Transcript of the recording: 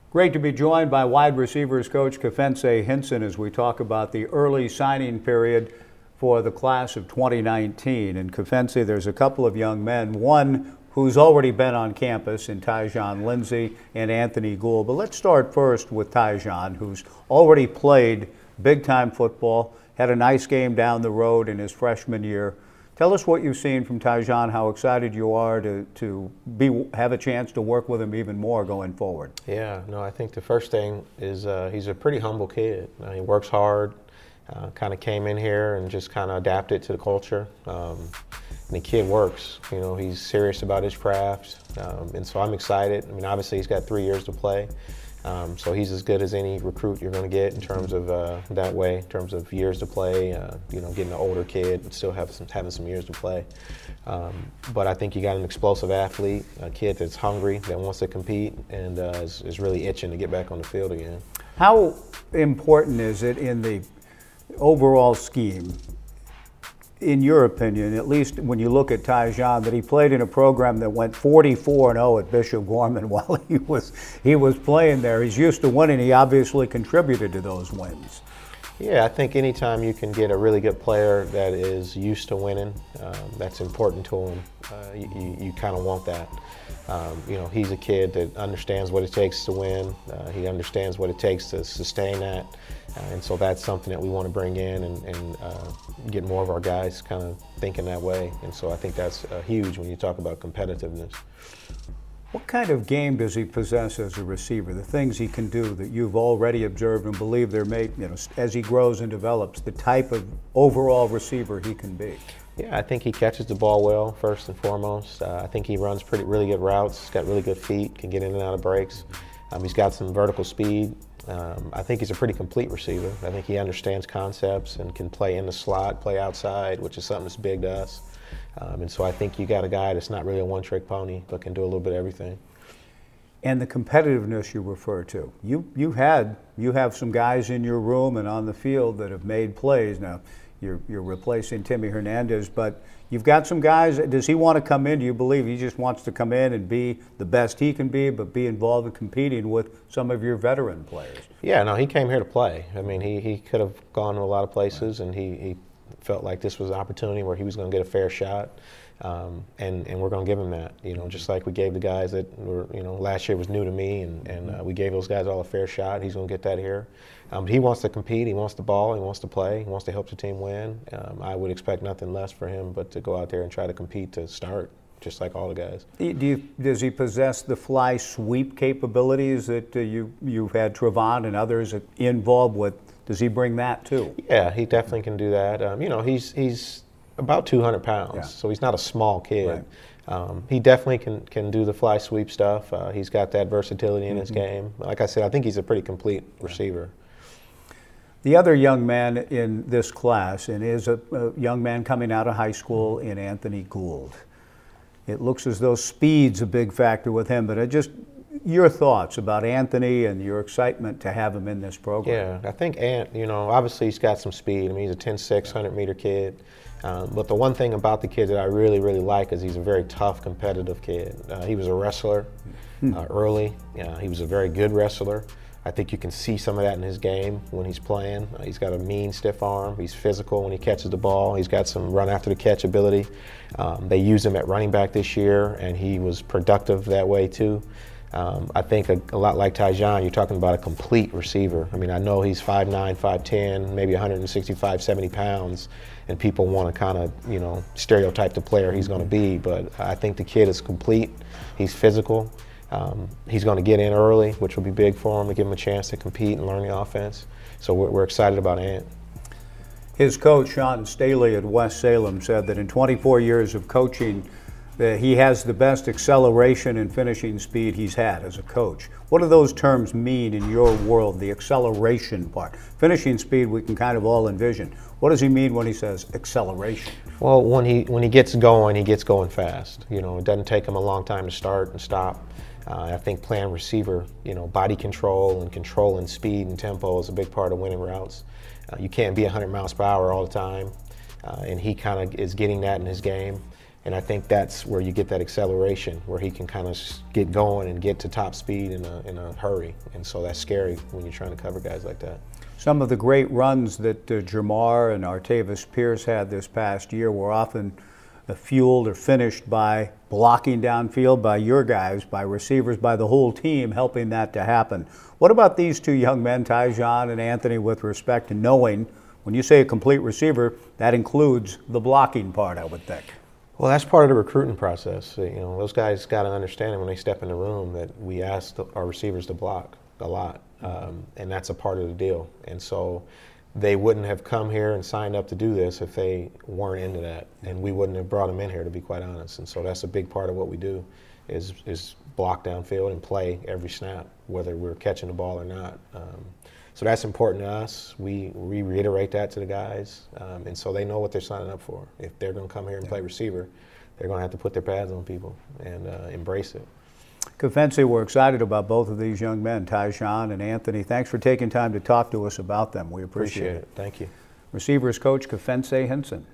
Great to be joined by wide receivers coach Hynson as we talk about the early signing period for the class of 2019. And Kefense, there's a couple of young men, one who's already been on campus in Tyjon Lindsey and Anthony Gould. But let's start first with Tyjon, who's already played big-time football, had a nice game down the road in his freshman year. Tell us what you've seen from Tyjon, how excited you are to have a chance to work with him even more going forward. Yeah, no, I think the first thing is he's a pretty humble kid. He works hard, kind of came in here and just kind of adapted to the culture. And the kid works, you know, he's serious about his craft. And so I'm excited. I mean, obviously he's got 3 years to play. So he's as good as any recruit you're going to get in terms of that way, in terms of years to play, you know, getting an older kid and still having some years to play. But I think you got an explosive athlete, a kid that's hungry, that wants to compete, and is really itching to get back on the field again. How important is it in the overall scheme, in your opinion, at least when you look at Tyjon, that he played in a program that went 44-0 at Bishop Gorman while he was playing there? He's used to winning. He obviously contributed to those wins. Yeah, I think anytime you can get a really good player that is used to winning, that's important to him. You kind of want that. You know, he's a kid that understands what it takes to win. He understands what it takes to sustain that. And so that's something that we want to bring in and get more of our guys kind of thinking that way. And so I think that's huge when you talk about competitiveness. What kind of game does he possess as a receiver? The things he can do that you've already observed and believe they're made, you know, as he grows and develops, the type of overall receiver he can be? Yeah, I think he catches the ball well, first and foremost. I think he runs really good routes. He's got really good feet, can get in and out of breaks. He's got some vertical speed. I think he's a pretty complete receiver. I think he understands concepts and can play in the slot, play outside, which is something that's big to us. And so I think you got a guy that's not really a one-trick pony, but can do a little bit of everything. And the competitiveness you refer to. You have some guys in your room and on the field that have made plays. Now, you're replacing Timmy Hernandez, but you've got some guys. Does he want to come in? Do you believe he just wants to come in and be the best he can be, but be involved in competing with some of your veteran players? Yeah, no, he came here to play. I mean, he could have gone to a lot of places, and he felt like this was an opportunity where he was going to get a fair shot, and we're going to give him that. You know, just like we gave the guys that were, you know, last year was new to me, and we gave those guys all a fair shot. He's going to get that here. But he wants to compete. He wants the ball. He wants to play. He wants to help the team win. I would expect nothing less for him but to go out there and try to compete to start, just like all the guys. Does he possess the fly sweep capabilities that you've had Trevon and others involved with? Does he bring that too? Yeah, he definitely can do that. You know, he's about 200 pounds, yeah. So he's not a small kid. Right. He definitely can do the fly sweep stuff. He's got that versatility in his game. Like I said, I think he's a pretty complete receiver. The other young man in this class, and is a young man coming out of high school, in Anthony Gould. It looks as though speed's a big factor with him, but your thoughts about Anthony and your excitement to have him in this program. Yeah, I think you know, obviously he's got some speed. I mean, he's a 10'6", 100-meter kid. But the one thing about the kid that I really, really like is he's a very tough, competitive kid. He was a wrestler early. He was a very good wrestler. I think you can see some of that in his game when he's playing. He's got a mean, stiff arm. He's physical when he catches the ball. He's got some run after the catch ability. They used him at running back this year, and he was productive that way too. I think a lot like Tyjon, you're talking about a complete receiver. I mean, I know he's 5'9", 5'10", maybe 165, 70 pounds, and people want to kind of, you know, stereotype the player he's going to be, but I think the kid is complete. He's physical. He's going to get in early, which will be big for him to give him a chance to compete and learn the offense. So we're excited about Ant. His coach, Sean Staley at West Salem, said that in 24 years of coaching, he has the best acceleration and finishing speed he's had as a coach. What do those terms mean in your world, the acceleration part? Finishing speed we can kind of all envision. What does he mean when he says acceleration? Well, when he gets going fast. You know, it doesn't take him a long time to start and stop. I think playing receiver, you know, body control and controlling speed and tempo is a big part of winning routes. You can't be 100 miles per hour all the time, and he kind of is getting that in his game. And I think that's where you get that acceleration, where he can kind of get going and get to top speed in a hurry. And so that's scary when you're trying to cover guys like that. Some of the great runs that Jamar and Artavis Pierce had this past year were often fueled or finished by blocking downfield by your guys, by receivers, by the whole team helping that to happen. What about these two young men, Tyjon and Anthony, with respect to knowing when you say a complete receiver, that includes the blocking part, I would think? Well, that's part of the recruiting process. You know, those guys got to understand when they step in the room that we ask our receivers to block a lot, and that's a part of the deal. And so they wouldn't have come here and signed up to do this if they weren't into that, and we wouldn't have brought them in here, to be quite honest. And so that's a big part of what we do is block downfield and play every snap, whether we're catching the ball or not. So that's important to us. We reiterate that to the guys, and so they know what they're signing up for. If they're going to come here and play receiver, they're going to have to put their pads on people and embrace it. Kefense, we're excited about both of these young men, Tyjon and Anthony. Thanks for taking time to talk to us about them. We appreciate it. Thank you. Receivers coach Kefense Hynson.